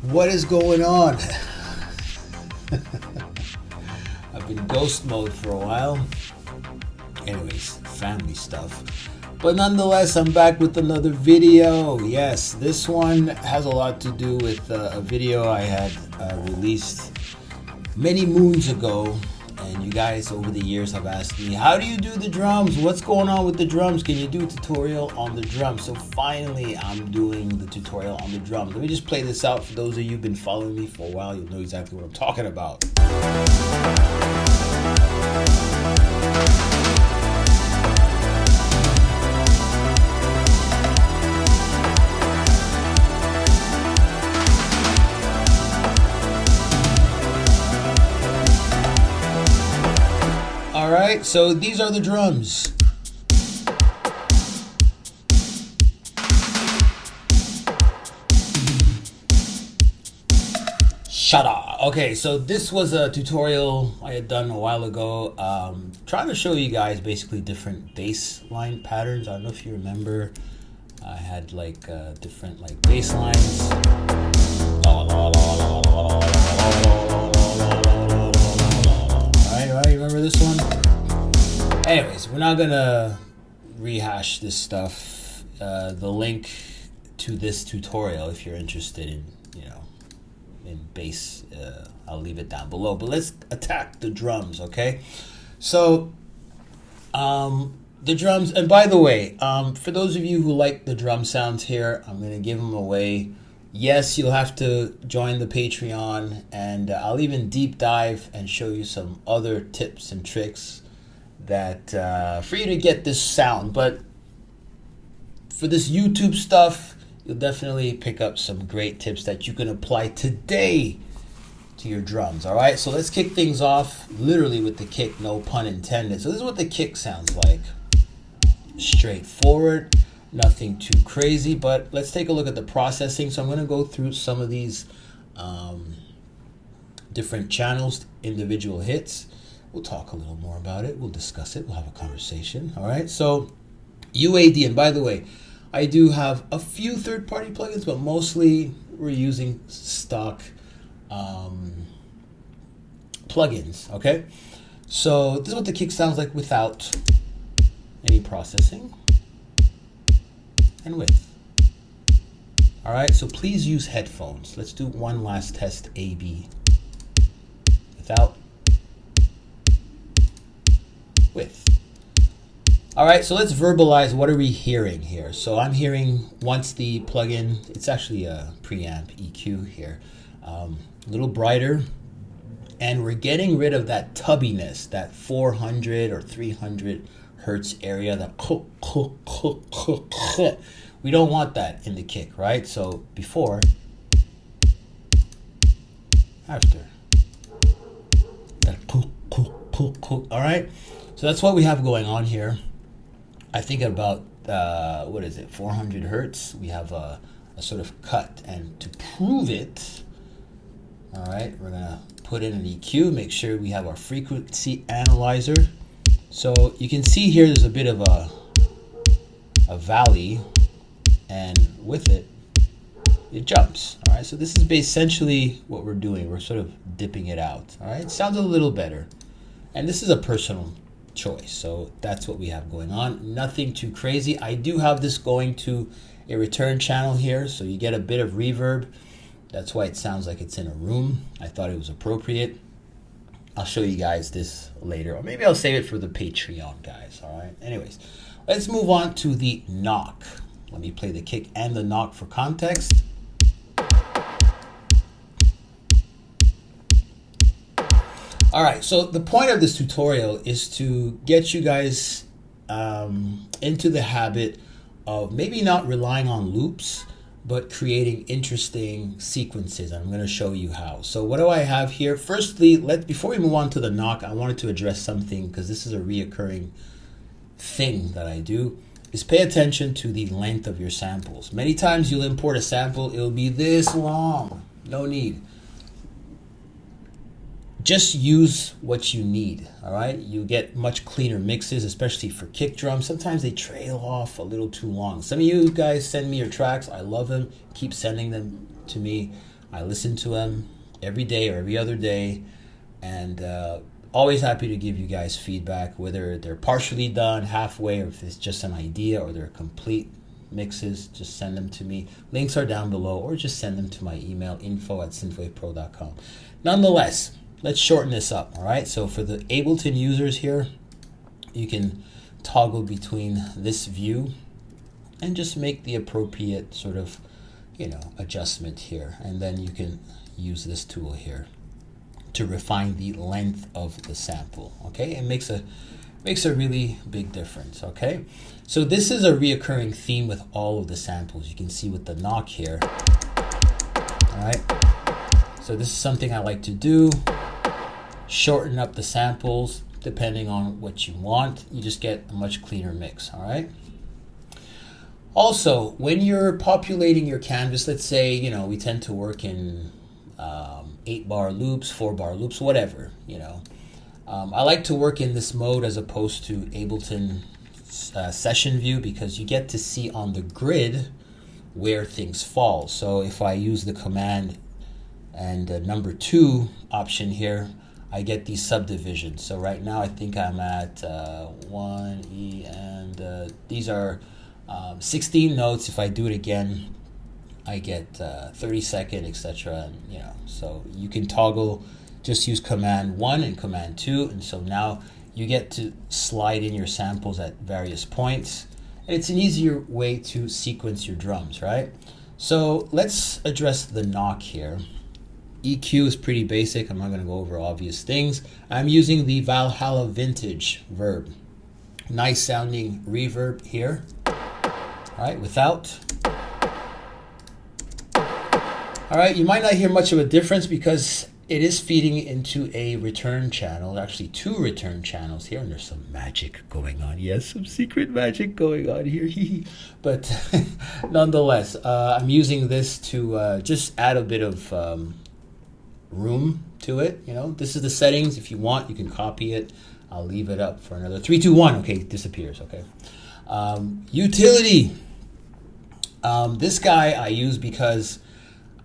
What is going on? I've been ghost mode for a while. Anyways, family stuff. But nonetheless, I'm back with another video. Yes, this one has a lot to do with a video I had released many moons ago. And you guys over the years have asked me, how do you do the drums? What's going on with the drums? Can you do a tutorial on the drums? So finally, I'm doing the tutorial on the drums. Let me just play this out for those of you who've been following me for a while. You'll know exactly what I'm talking about. Alright, so these are the drums. Shut up. Okay, so this was a tutorial I had done a while ago, trying to show you guys basically different bass line patterns. I don't know if you remember, I had like different like bass lines. Right, remember this one? Anyways, we're not gonna rehash this stuff. The link to this tutorial, if you're interested in, in bass, I'll leave it down below. But let's attack the drums, okay? So, the drums, and by the way, for those of you who like the drum sounds here, I'm gonna give them away. Yes, you'll have to join the Patreon, and I'll even deep dive and show you some other tips and tricks that for you to get this sound. But for this YouTube stuff, you'll definitely pick up some great tips that you can apply today to your drums. All right, so let's kick things off literally with the kick, no pun intended. So this is what the kick sounds like. Straightforward. Nothing too crazy, but let's take a look at the processing. So I'm going to go through some of these different channels, individual hits. We'll talk a little more about it. We'll discuss it. We'll have a conversation. All right. So UAD, and by the way, I do have a few third-party plugins, but mostly we're using stock plugins. Okay. So this is what the kick sounds like without any processing. And with. All right, so please use headphones. Let's do one last test, A-B. Without. With. All right, so let's verbalize what are we hearing here. So I'm hearing, once the plugin, it's actually a preamp EQ here, a little brighter, and we're getting rid of that tubbiness, that 400 or 300 hertz area, that we don't want that in the kick, right? So before, after, that all right? So that's what we have going on here. I think at about, 400 hertz, we have a sort of cut. And to prove it, all right, we're gonna put in an EQ, make sure we have our frequency analyzer. So you can see here there's a bit of a valley, and with it, it jumps. All right, so this is essentially what we're doing. We're sort of dipping it out. All right, it sounds a little better. And this is a personal choice. So that's what we have going on. Nothing too crazy. I do have this going to a return channel here, so you get a bit of reverb. That's why it sounds like it's in a room. I thought it was appropriate. I'll show you guys this later, or maybe I'll save it for the Patreon guys, all right? Anyways, let's move on to the knock. Let me play the kick and the knock for context. All right, so the point of this tutorial is to get you guys into the habit of maybe not relying on loops, but creating interesting sequences. I'm going to show you how. So what do I have here? Firstly, before we move on to the knock, I wanted to address something, because this is a reoccurring thing that I do, is pay attention to the length of your samples. Many times you'll import a sample, it'll be this long. No need. Just use what you need, all right? You get much cleaner mixes, especially for kick drums. Sometimes they trail off a little too long. Some of you guys send me your tracks. I love them. Keep sending them to me. I listen to them every day or every other day, and always happy to give you guys feedback, whether they're partially done, halfway, or if it's just an idea or they're complete mixes. Just send them to me. Links are down below, or just send them to my email, info@synthwavepro.com. Nonetheless, let's shorten this up. All right, so for the Ableton users here, you can toggle between this view and just make the appropriate sort of, you know, adjustment here, and then you can use this tool here to refine the length of the sample. Okay, it makes a really big difference. Okay, so this is a reoccurring theme with all of the samples. You can see with the knock here. All right, so this is something I like to do. Shorten up the samples depending on what you want. You just get a much cleaner mix. All right. Also, when you're populating your canvas, let's say, you know, we tend to work in 8-bar loops, 4-bar loops, whatever, you know. I like to work in this mode as opposed to Ableton session view, because you get to see on the grid where things fall. So if I use the command and number 2 option here, I get these subdivisions. So right now I think I'm at 1E, and these are 16 notes. If I do it again, I get 30-second, etc. You know, so you can toggle, just use command 1 and command 2, and so now you get to slide in your samples at various points, and it's an easier way to sequence your drums, right? So let's address the knock here. EQ is pretty basic. I'm not going to go over obvious things. I'm using the Valhalla Vintage Verb. Nice sounding reverb here. All right, without. All right, you might not hear much of a difference because it is feeding into a return channel, actually 2 return channels here, and there's some magic going on. Yes, some secret magic going on here. But nonetheless, I'm using this to just add a bit of room to it. You know, this is the settings. If you want, you can copy it. I'll leave it up for another 3, 2, 1. Okay, it disappears. Okay. Utility. This guy I use because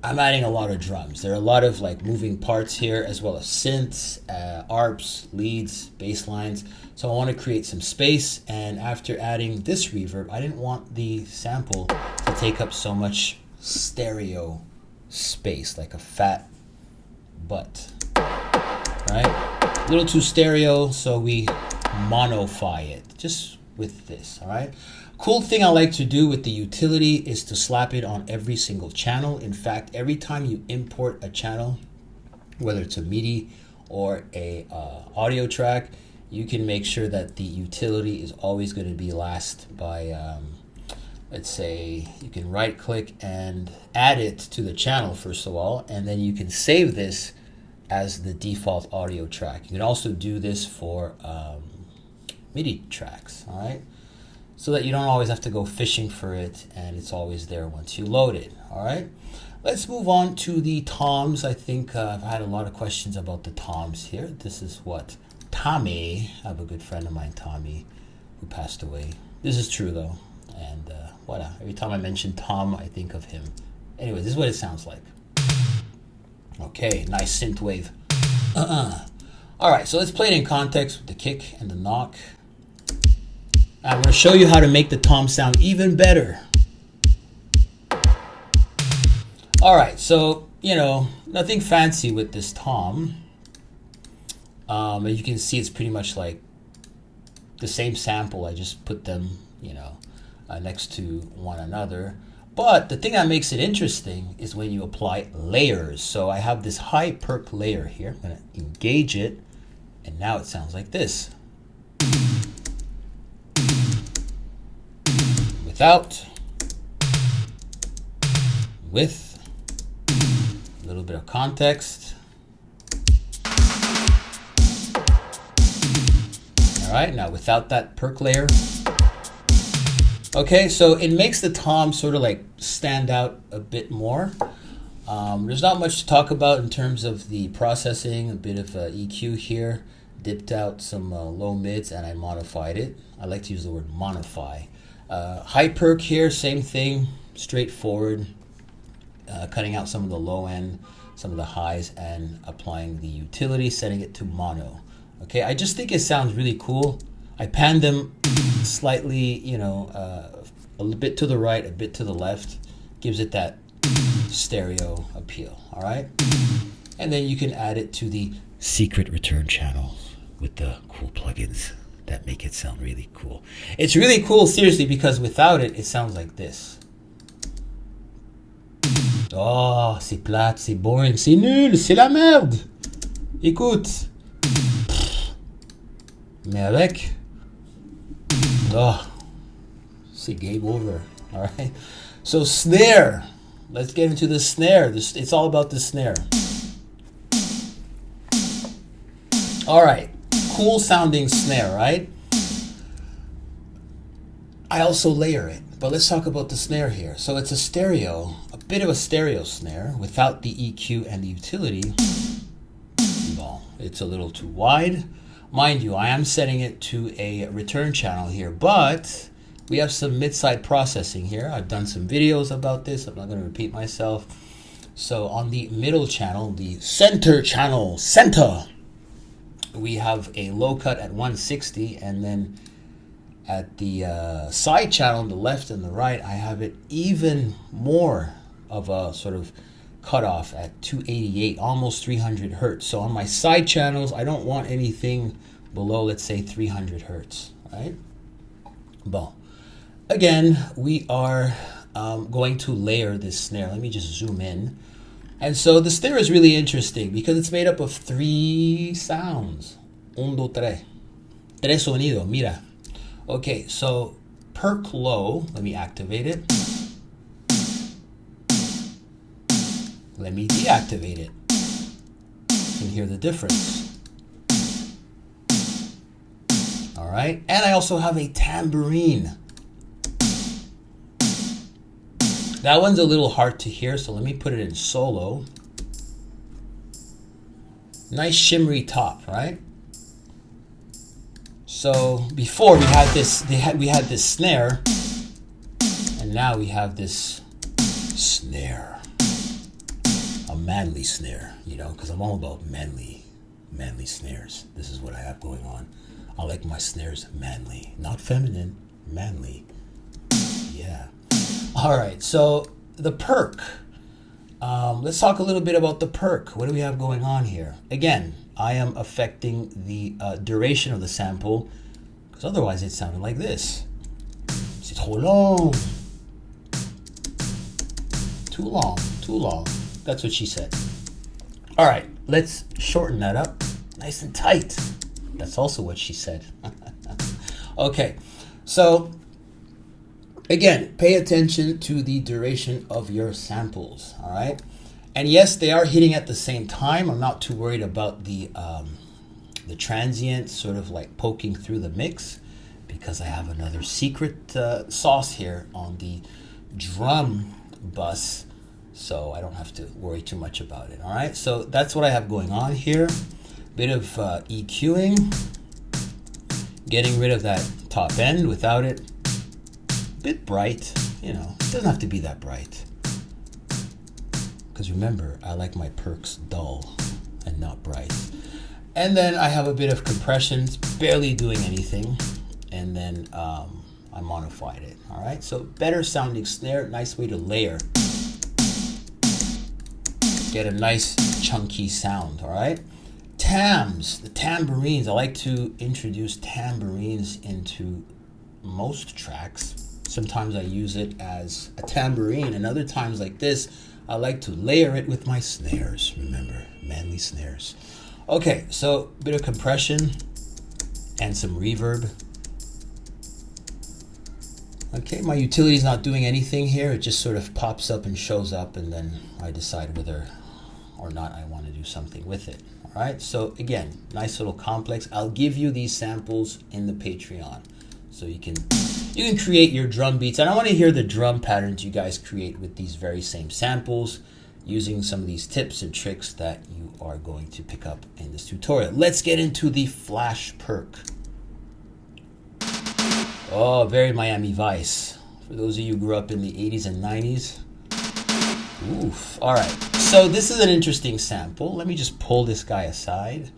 I'm adding a lot of drums. There are a lot of like moving parts here, as well as synths, arps, leads, bass lines. So I want to create some space, and after adding this reverb, I didn't want the sample to take up so much stereo space, like a fat butt, right? A little too stereo, so we monofy it just with this. All right. Cool thing I like to do with the utility is to slap it on every single channel. In fact, every time you import a channel, whether it's a MIDI or a audio track, you can make sure that the utility is always going to be last by, let's say, you can right click and add it to the channel first of all, and then you can save this as the default audio track. You can also do this for MIDI tracks, all right? So that you don't always have to go fishing for it, and it's always there once you load it. All right, let's move on to the toms. I think I've had a lot of questions about the toms here. This is what Tommy, I have a good friend of mine, Tommy, who passed away. This is true though, and every time I mention Tom, I think of him. Anyway, this is what it sounds like. Okay, nice synthwave. All right, so let's play it in context with the kick and the knock. I'm going to show you how to make the tom sound even better. All right, so, you know, nothing fancy with this tom. As you can see, it's pretty much like the same sample. I just put them, you know, next to one another. But the thing that makes it interesting is when you apply layers. So I have this high perk layer here. I'm going to engage it, and now it sounds like this. Without, with, a little bit of context. All right, now without that perk layer. Okay, so it makes the tom sort of like stand out a bit more. There's not much to talk about in terms of the processing, a bit of EQ here, dipped out some low mids, and I modified it. I like to use the word modify. High perk here, same thing, straightforward. cutting out some of the low end, some of the highs, and applying the utility, setting it to mono. Okay, I just think it sounds really cool. I pan them slightly, you know, a bit to the right, a bit to the left, gives it that stereo appeal. All right, and then you can add it to the secret return channel with the cool plugins that make it sound really cool. It's really cool, seriously, because without it, it sounds like this. Oh, c'est plate, c'est boring, c'est nul, c'est la merde. Écoute. Mais avec, oh, c'est game over. All right. So snare. Let's get into the snare. It's all about the snare. All right. Cool sounding snare, right? I also layer it, but let's talk about the snare here. So it's a stereo, a bit of a stereo snare without the EQ and the utility. Well, it's a little too wide. Mind you, I am setting it to a return channel here, but we have some mid-side processing here. I've done some videos about this. I'm not going to repeat myself. So on the middle channel, the center channel, we have a low cut at 160, and then at the side channel, the left and the right, I have it even more of a sort of cutoff at 288, almost 300 hertz. So on my side channels, I don't want anything below, let's say, 300 hertz, right? Bon. Again, we are going to layer this snare. Let me just zoom in. And so the snare is really interesting because it's made up of 3 sounds. 1, 2, 3. Tres sonidos, mira. Okay, so perk low, let me activate it. Let me deactivate it. You can hear the difference. All right, and I also have a tambourine. That one's a little hard to hear, so let me put it in solo. Nice shimmery top, right? So before we had this, we had this snare, and now we have this snare, a manly snare, you know, because I'm all about manly snares. This is what I have going on. I like my snares manly, not feminine, manly. Yeah. All right, so the perk. Let's talk a little bit about the perk. What do we have going on here? Again, I am affecting the duration of the sample, because otherwise it sounded like this. C'est trop long. Too long, too long. That's what she said. All right, let's shorten that up. Nice and tight. That's also what she said. Okay, so again, pay attention to the duration of your samples, all right? And yes, they are hitting at the same time. I'm not too worried about the transient sort of like poking through the mix, because I have another secret sauce here on the drum bus, so I don't have to worry too much about it, all right? So that's what I have going on here. Bit of EQing, getting rid of that top end without it. Bit bright, you know, it doesn't have to be that bright. Because remember, I like my perks dull and not bright. And then I have a bit of compression, it's barely doing anything. And then I modified it, all right? So better sounding snare, nice way to layer. Get a nice chunky sound, all right? Tams, the tambourines, I like to introduce tambourines into most tracks. Sometimes I use it as a tambourine, and other times like this, I like to layer it with my snares. Remember, manly snares. Okay, so a bit of compression and some reverb. Okay, my utility is not doing anything here. It just sort of pops up and shows up, and then I decide whether or not I want to do something with it. All right, so again, nice little complex. I'll give you these samples in the Patreon, so you can create your drum beats. And I want to hear the drum patterns you guys create with these very same samples, using some of these tips and tricks that you are going to pick up in this tutorial. Let's get into the flash perk. Oh, very Miami Vice. For those of you who grew up in the 80s and 90s, Oof. All right. So this is an interesting sample. Let me just pull this guy aside.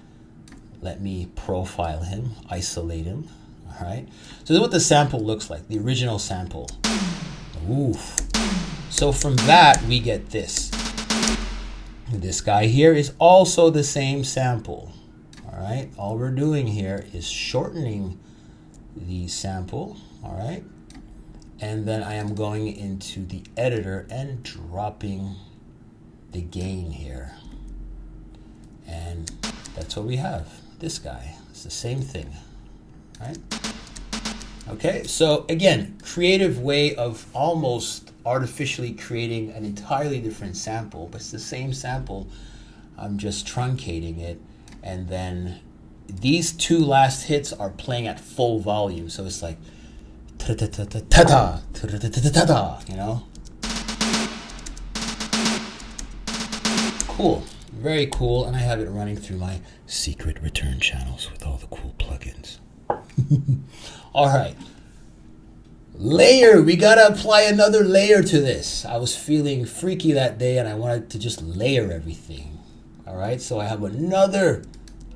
Let me profile him, isolate him. All right. So this is what the sample looks like, the original sample. Oof. So from that, we get this. This guy here is also the same sample. All right. All we're doing here is shortening the sample. All right. And then I am going into the editor and dropping the gain here. And that's what we have. This guy. It's the same thing. Right? Okay, so again, creative way of almost artificially creating an entirely different sample, but it's the same sample. I'm just truncating it. And then these two last hits are playing at full volume. So it's like ta-ta-ta-ta-ta-ta, ta-ta-ta-ta-ta-ta, you know? Cool. Very cool. And I have it running through my secret return channels with all the cool plugins. All right. Layer. We got to apply another layer to this. I was feeling freaky that day and I wanted to just layer everything. All right. So I have another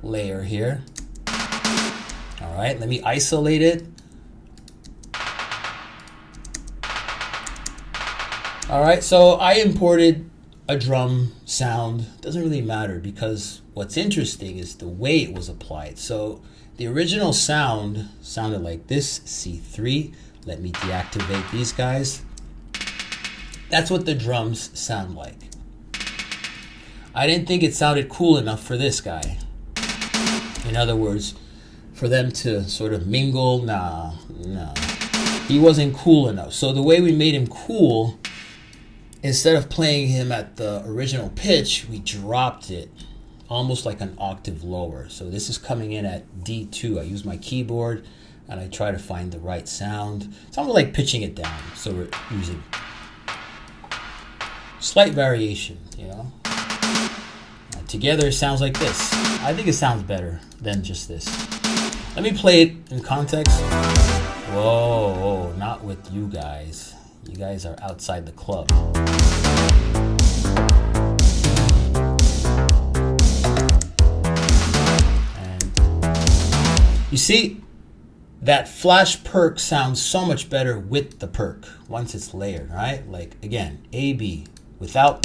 layer here. All right. Let me isolate it. All right, so I imported a drum sound. Doesn't really matter because what's interesting is the way it was applied. So the original sound sounded like this, C3. Let me deactivate these guys. That's what the drums sound like. I didn't think it sounded cool enough for this guy. In other words, for them to sort of mingle, nah. He wasn't cool enough. So the way we made him cool, instead of playing him at the original pitch, we dropped it almost like an octave lower. So this is coming in at D2. I use my keyboard and I try to find the right sound. It's almost like pitching it down. So we're using slight variation, you know. Together it sounds like this. I think it sounds better than just this. Let me play it in context. Whoa, not with you guys. You guys are outside the club. And you see, that flash perk sounds so much better with the perk once it's layered, right? Like again, A, B, without,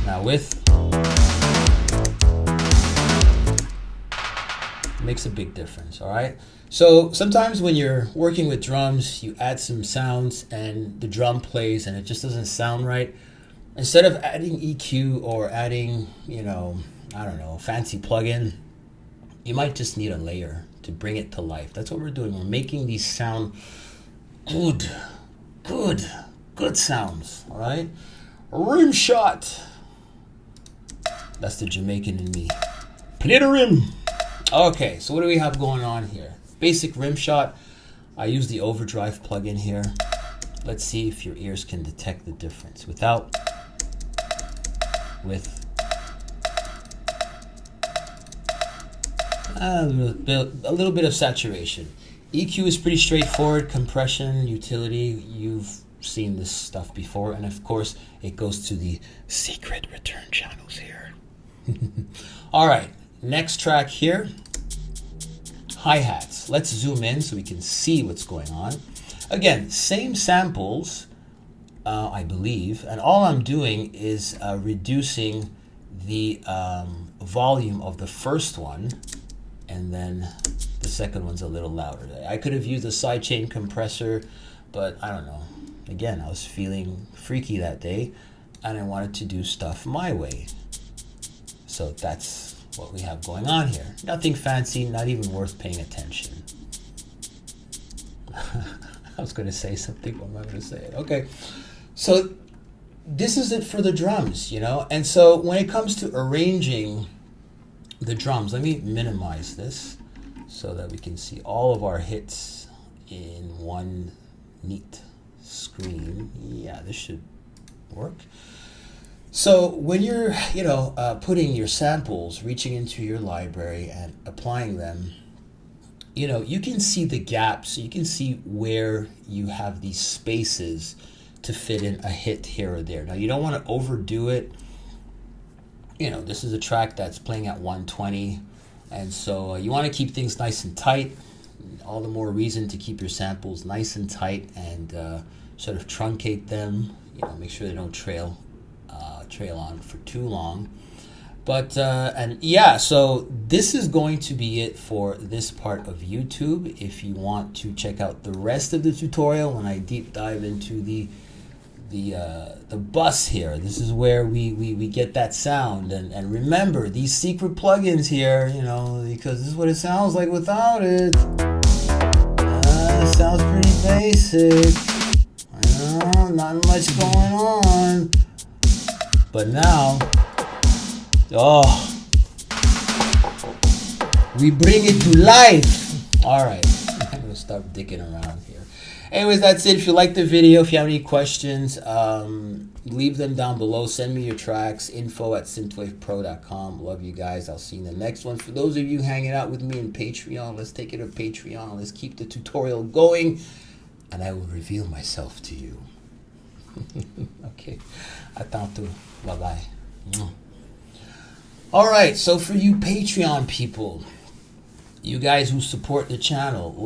now with, makes a big difference, all right? So sometimes when you're working with drums, you add some sounds and the drum plays and it just doesn't sound right. Instead of adding EQ or adding, you know, I don't know, fancy plugin, you might just need a layer to bring it to life. That's what we're doing. We're making these sound good sounds, all right? Rim shot. That's the Jamaican in me. Play the rim. Okay, so what do we have going on here? Basic rim shot. I use the overdrive plugin here. Let's see if your ears can detect the difference. Without, with, a little bit of saturation. EQ is pretty straightforward. Compression, utility, you've seen this stuff before. And of course, it goes to the secret return channels here. All right, next track here. Hi-hats. Let's zoom in so we can see what's going on. Again, same samples, I believe, and all I'm doing is reducing the volume of the first one, and then the second one's a little louder. I could have used a sidechain compressor, but I don't know. Again, I was feeling freaky that day, and I wanted to do stuff my way. So that's what we have going on here. Nothing fancy, not even worth paying attention. I was going to say something, but I'm not going to say it. Okay, so this is it for the drums, you know? And so when it comes to arranging the drums, let me minimize this so that we can see all of our hits in one neat screen. Yeah, this should work. So when you're, you know, putting your samples, reaching into your library and applying them, you know, you can see the gaps. You can see where you have these spaces to fit in a hit here or there. Now you don't want to overdo it. You know, this is a track that's playing at 120, and so you want to keep things nice and tight. All the more reason to keep your samples nice and tight and sort of truncate them. You know, make sure they don't trail on for too long. But and yeah, so this is going to be it for this part of YouTube. If you want to check out the rest of the tutorial when I deep dive into the bus here, this is where we get that sound. And remember these secret plugins here, you know, because this is what it sounds like without it. It sounds pretty basic. I know, not much going on. But now, oh, we bring it to life. All right, I'm gonna start digging around here. Anyways, that's it. If you like the video, if you have any questions, leave them down below. Send me your tracks, info@synthwavepro.com. Love you guys. I'll see you in the next one. For those of you hanging out with me in Patreon, let's take it to Patreon. Let's keep the tutorial going, and I will reveal myself to you. Okay, atanto. Bye-bye. All right, so for you Patreon people, you guys who support the channel,